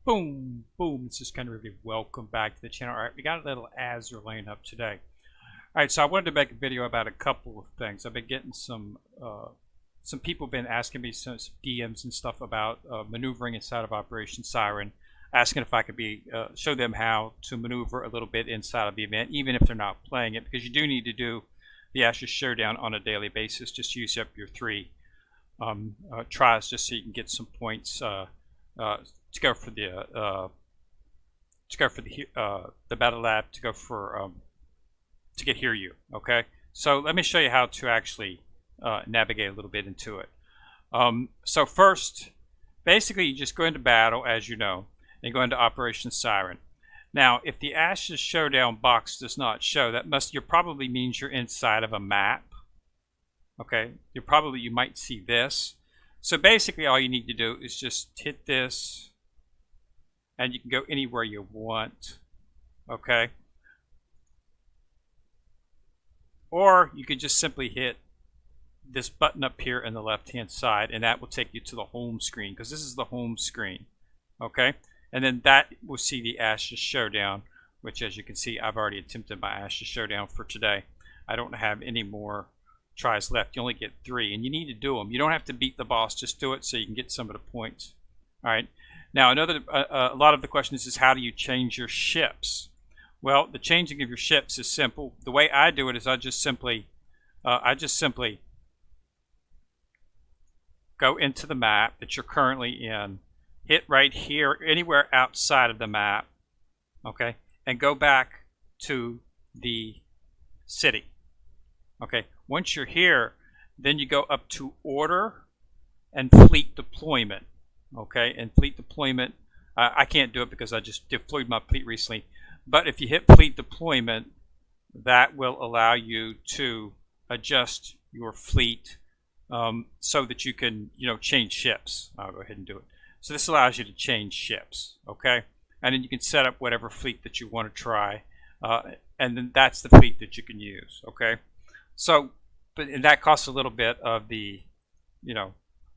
Boom, boom. This is kind of really welcome back to the channel. All right, we got a little Azur laying up today. All right, so I wanted to make a video about a couple of things. I've been getting some people have been asking me some DMs and stuff about maneuvering inside of Operation Siren, asking if I could show them how to maneuver a little bit inside of the event, even if they're not playing it, because you do need to do the Azur showdown on a daily basis. Just use up your 3 tries just so you can get some points to go for the battle lab, to go for to get Hear You. Okay, so let me show you how to actually navigate a little bit into it. So first, basically, you just go into battle, as you know, and go into Operation Siren. Now, if the Ashes Showdown box does not show, that probably means you're inside of a map. Okay, you might see this. So basically, all you need to do is just hit this, and you can go anywhere you want. Okay, or you could just simply hit this button up here in the left hand side, and that will take you to the home screen, because this is the home screen. Okay, and then that will see the Ashes Showdown, which, as you can see, I've already attempted my Ashes Showdown for today. I don't have any more tries left. You only get 3, and you need to do them. You don't have to beat the boss, just do it so you can get some of the points. All right, now a lot of the questions is, how do you change your ships? Well, the changing of your ships is simple. The way I do it is I just simply go into the map that you're currently in, hit right here, anywhere outside of the map, okay, and go back to the city. Okay, once you're here, then you go up to Order and Fleet Deployment. Okay, and Fleet Deployment, I can't do it because I just deployed my fleet recently. But if you hit Fleet Deployment, that will allow you to adjust your fleet so that you can, change ships. I'll go ahead and do it. So this allows you to change ships. Okay, and then you can set up whatever fleet that you want to try, and then that's the fleet that you can use. Okay. So, and that costs a little bit of the,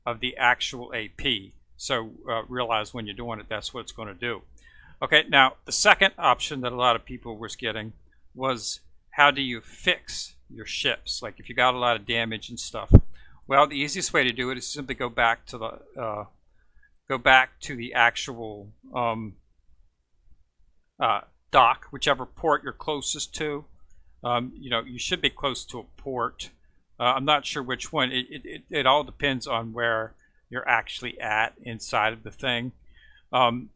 of the actual AP. So realize when you're doing it, that's what it's going to do. Okay, now the second option that a lot of people was getting was, how do you fix your ships? Like if you got a lot of damage and stuff. Well, the easiest way to do it is simply go back to the actual dock, whichever port you're closest to. You should be close to a port. I'm not sure which one. It all depends on where you're actually at inside of the thing.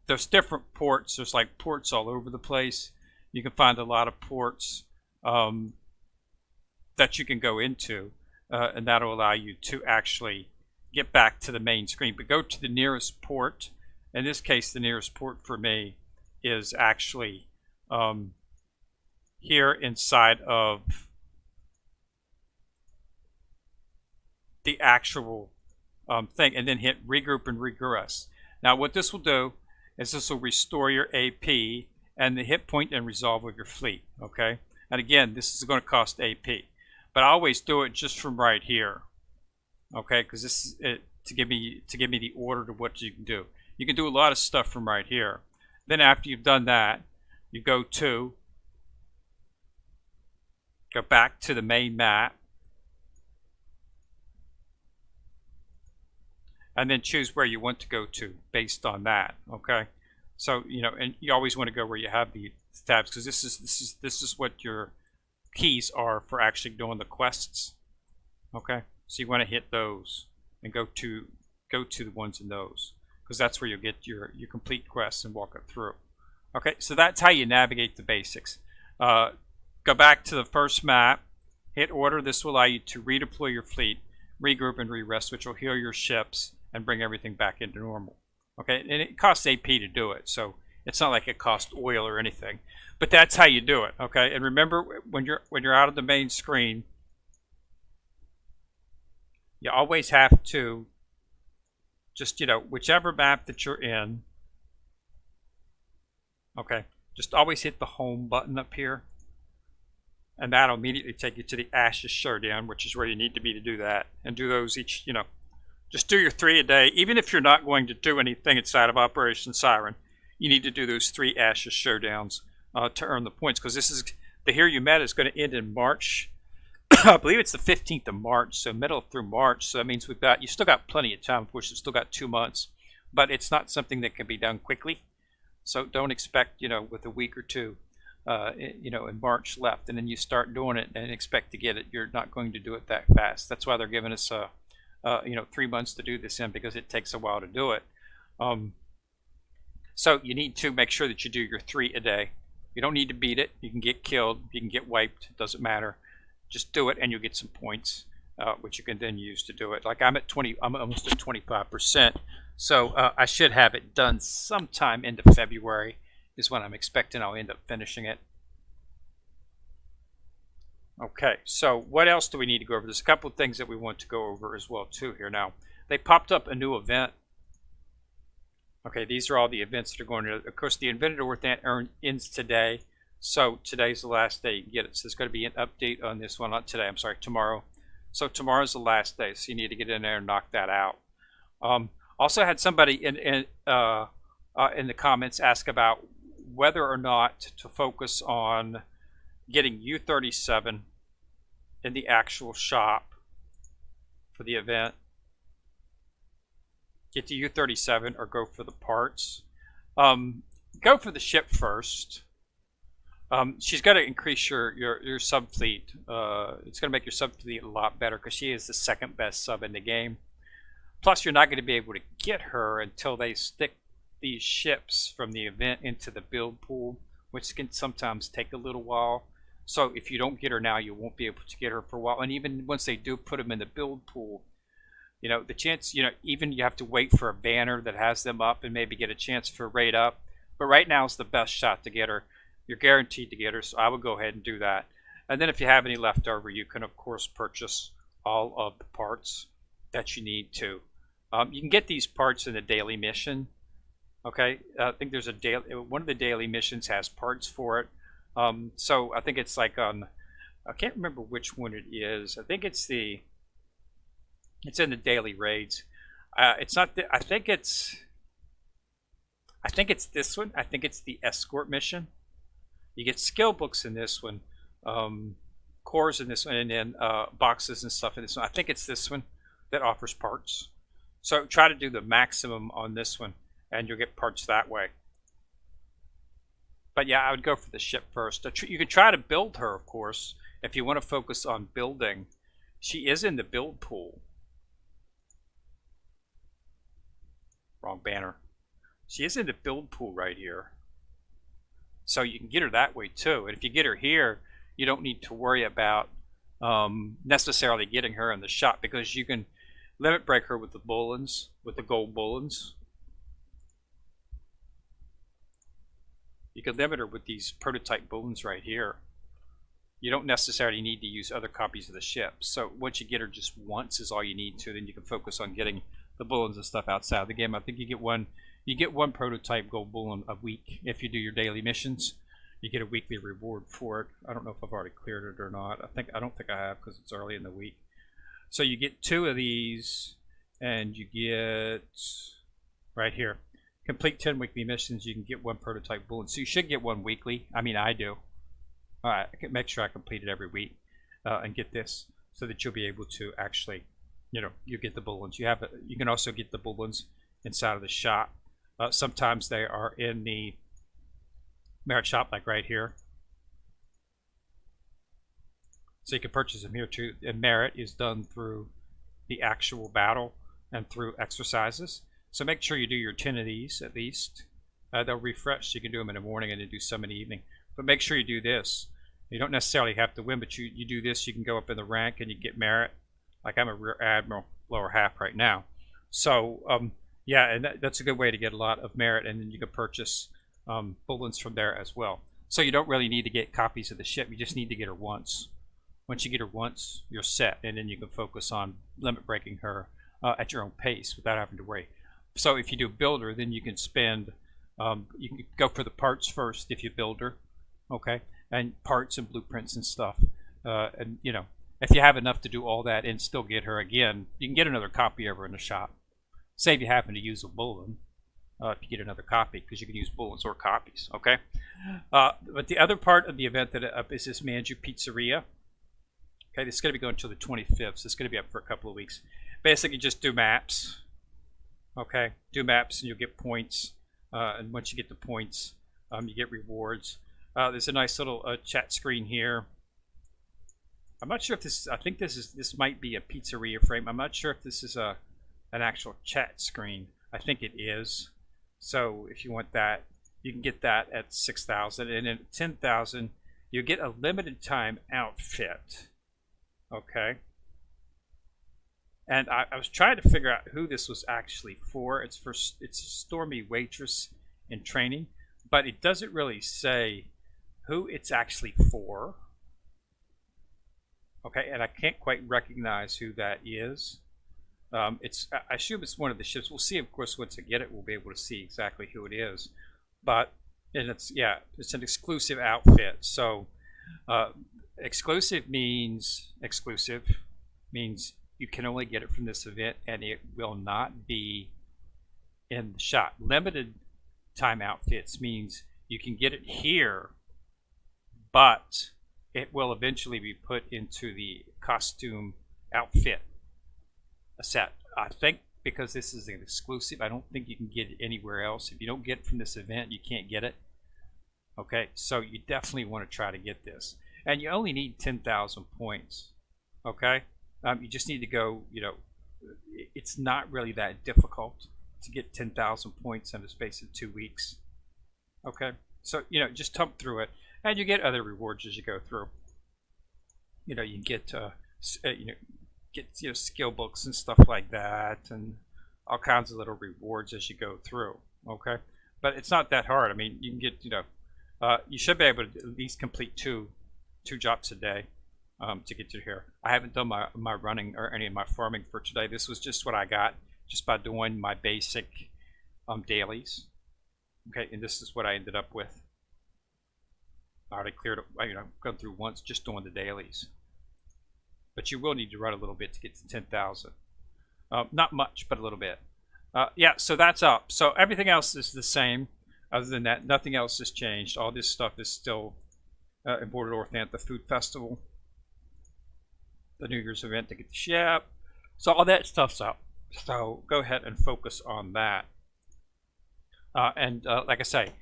There's different ports. There's like ports all over the place. You can find a lot of ports that you can go into, and that'll allow you to actually get back to the main screen. But go to the nearest port. In this case, the nearest port for me is actually here inside of the actual thing, and then hit regroup and regress. Now what this will do is this will restore your AP and the hit point and resolve of your fleet. Okay, and again, this is going to cost AP, but I always do it just from right here. Okay, because this is it, to give me the order to what you can do. You can do a lot of stuff from right here. Then after you've done that, you go back to the main map, and then choose where you want to go to based on that. Okay, so and you always want to go where you have the tabs, because this is what your keys are for actually doing the quests. Okay, so you want to hit those and go to the ones in those, because that's where you'll get your complete quests and walk it through. Okay, so that's how you navigate the basics. Go back to the first map, hit Order. This will allow you to redeploy your fleet, regroup and re-rest, which will heal your ships and bring everything back into normal. Okay, and it costs AP to do it, so it's not like it costs oil or anything. But that's how you do it. Okay, and remember, when you're out of the main screen, you always have to just whichever map that you're in. Okay, just always hit the home button up here, and that'll immediately take you to the Ashes Showdown, which is where you need to be to do that. And do those each, just do your 3 a day. Even if you're not going to do anything inside of Operation Siren, you need to do those 3 Ashes showdowns to earn the points, because this is the Here You Met is going to end in March. I believe it's the 15th of March, so middle through March. So that means you still got plenty of time. Of course, you've still got 2 months, but it's not something that can be done quickly. So don't expect, with a week or two, in March left, and then you start doing it and expect to get it. You're not going to do it that fast. That's why they're giving us, 3 months to do this in, because it takes a while to do it. So you need to make sure that you do your 3 a day. You don't need to beat it. You can get killed. You can get wiped. It doesn't matter. Just do it, and you'll get some points, which you can then use to do it. Like I'm almost at 25%. So I should have it done sometime into February is when I'm expecting I'll end up finishing it. Okay, so what else do we need to go over? There's a couple of things that we want to go over as well too here. Now, they popped up a new event. Okay, these are all the events that are going to, of course, the Invented Worth ends today. So today's the last day you can get it. So there's going to be an update on this one. Not today, I'm sorry, tomorrow. So tomorrow's the last day, so you need to get in there and knock that out. Also had somebody in the comments ask about whether or not to focus on getting U-37 in the actual shop for the event. Get the U-37 or go for the parts. Go for the ship first. She's got to increase your sub fleet. It's going to make your sub fleet a lot better, because she is the 2nd best sub in the game. Plus, you're not going to be able to get her until they stick these ships from the event into the build pool, which can sometimes take a little while. So if you don't get her now, you won't be able to get her for a while. And even once they do put them in the build pool, the chance, even you have to wait for a banner that has them up and maybe get a chance for a raid up. But right now is the best shot to get her. You're guaranteed to get her, so I would go ahead and do that. And then if you have any left over, you can, of course, purchase all of the parts that you need to. You can get these parts in the daily mission. Okay, I think there's one of the daily missions has parts for it. So I think it's like on, I can't remember which one it is. I think it's in the daily raids. It's not. I think it's this one. I think it's the escort mission. You get skill books in this one, cores in this one, and then boxes and stuff in this one. I think it's this one that offers parts. So try to do the maximum on this one, and you'll get parts that way. But yeah, I would go for the ship first. You can try to build her, of course, if you want to focus on building. She is in the build pool. Wrong banner. She is in the build pool right here. So you can get her that way too. And if you get her here, you don't need to worry about necessarily getting her in the shop, because you can limit break her with the bullens, with the gold bullens. You can limit her with these prototype bullens right here. You don't necessarily need to use other copies of the ship. So once you get her just once is all you need to. Then you can focus on getting the bullens and stuff outside the game. I think you get one prototype gold bullen a week if you do your daily missions. You get a weekly reward for it. I don't know if I've already cleared it or not. I don't think I have, because it's early in the week. So you get 2 of these, and you get right here. Complete 10 weekly missions, you can get 1 prototype bullen. So you should get 1 weekly. I mean, I do. All right, I can make sure I complete it every week and get this, so that you'll be able to actually, you get the bullens. You can also get the bullens inside of the shop. Sometimes they are in the merit shop, like right here. So you can purchase them here too. And merit is done through the actual battle and through exercises. So make sure you do your 10 of these at least. They'll refresh. You can do them in the morning and then do some in the evening. But make sure you do this. You don't necessarily have to win, but you do this, you can go up in the rank and you get merit. Like I'm a rear admiral, lower half right now. So yeah, and that's a good way to get a lot of merit, and then you can purchase bullens from there as well. So you don't really need to get copies of the ship. You just need to get her once. Once you get her once, you're set, and then you can focus on limit breaking her at your own pace without having to worry. So if you do build her, then you can spend, you can go for the parts first if you build her, okay? And parts and blueprints and stuff. And, if you have enough to do all that and still get her again, you can get another copy of her in the shop. Save you having to use a bullen. if you get another copy, because you can use bullets or copies. Okay, but the other part of the event that is this Manju Pizzeria. Okay, this is going to be going until the 25th, so it's going to be up for a couple of weeks. Basically, just do maps. Okay, do maps and you'll get points. And once you get the points, you get rewards. There's a nice little chat screen here. I'm not sure if this. I think this might be a pizzeria frame. I'm not sure if this is an actual chat screen. I think it is. So if you want that, you can get that at 6,000, and at 10,000, you get a limited time outfit. Okay. And I was trying to figure out who this was actually for. It's Stormy Waitress in training, but it doesn't really say who it's actually for. Okay, and I can't quite recognize who that is. I assume it's one of the ships. We'll see, of course, once I get it, we'll be able to see exactly who it is. But and it's an exclusive outfit. So exclusive means you can only get it from this event, and it will not be in the shop. Limited time outfits means you can get it here, but it will eventually be put into the costume outfit set. I think because this is an exclusive, I don't think you can get it anywhere else. If you don't get it from this event, you can't get it. Okay, so you definitely want to try to get this. And you only need 10,000 points. Okay? You just need to go, it's not really that difficult to get 10,000 points in the space of 2 weeks. Okay? So, just tump through it. And you get other rewards as you go through. You can get, skill books and stuff like that, and all kinds of little rewards as you go through. Okay? But it's not that hard. I mean, you can get, you should be able to at least complete two jobs a day. To get to here. I haven't done my running or any of my farming for today. This was just what I got just by doing my basic dailies. Okay, and this is what I ended up with. I already cleared it, gone through once just doing the dailies. But you will need to run a little bit to get to 10,000. Not much, but a little bit. Yeah, so that's up. So everything else is the same. Other than that, nothing else has changed. All this stuff is still in Border Northant, the food festival. The New Year's event to get the ship. So all that stuff's up. So go ahead and focus on that. And like I say,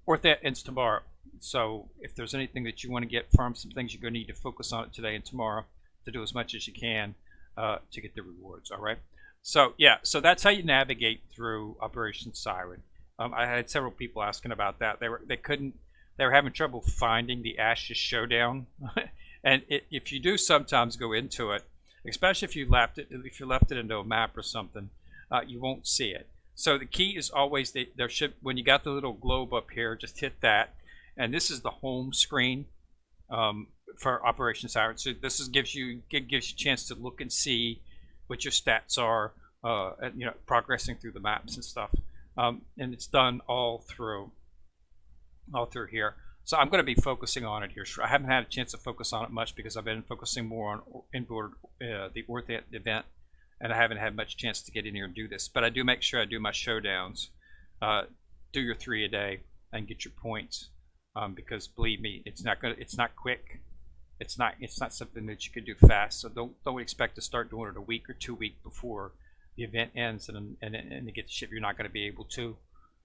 Orthat ends tomorrow. So if there's anything that you want to get from some things, you're going to need to focus on it today and tomorrow to do as much as you can to get the rewards. All right. So yeah, so that's how you navigate through Operation Siren. I had several people asking about that. They were having trouble finding the Ashes Showdown. And if you do sometimes go into it, especially if you left it into a map or something, you won't see it. So the key is always when you got the little globe up here, just hit that, and this is the home screen for Operation Siren. So this gives you a chance to look and see what your stats are, progressing through the maps and stuff, and it's done all through here. So I'm going to be focusing on it here. I haven't had a chance to focus on it much because I've been focusing more on the Orthat event, and I haven't had much chance to get in here and do this. But I do make sure I do my showdowns, do your 3 a day, and get your points. Because believe me, it's not quick. It's not something that you can do fast. So don't expect to start doing it a week or 2 weeks before the event ends, and to get the ship, you're not going to be able to.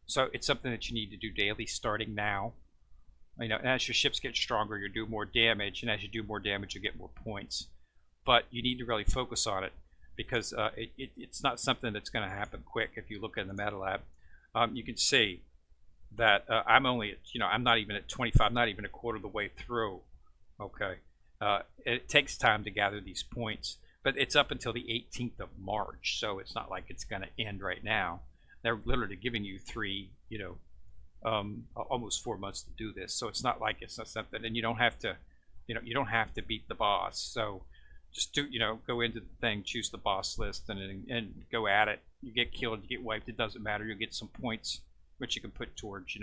So it's something that you need to do daily, starting now. And as your ships get stronger, you do more damage, and as you do more damage, you get more points. But you need to really focus on it because it's not something that's going to happen quick. If you look in the meta lab, you can see that I'm only I'm not even at 25, not even a quarter of the way through. Okay, it takes time to gather these points, but it's up until the 18th of March, so it's not like it's going to end right now. They're literally giving you almost 4 months to do this, so it's not something, and you don't have to beat the boss. So just go into the thing, choose the boss list, and go at it. You get killed, you get wiped, it doesn't matter. You'll get some points which you can put towards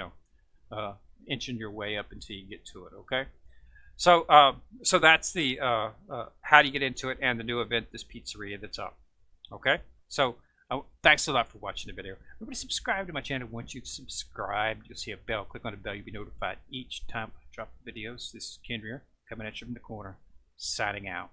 inching your way up until you get to it. Okay, so that's the how do you get into it, and the new event, this pizzeria that's up. Okay, so Oh, thanks a lot for watching the video. Remember to subscribe to my channel. Once you've subscribed, you'll see a bell. Click on the bell. You'll be notified each time I drop videos. This is Kendria coming at you from the corner, signing out.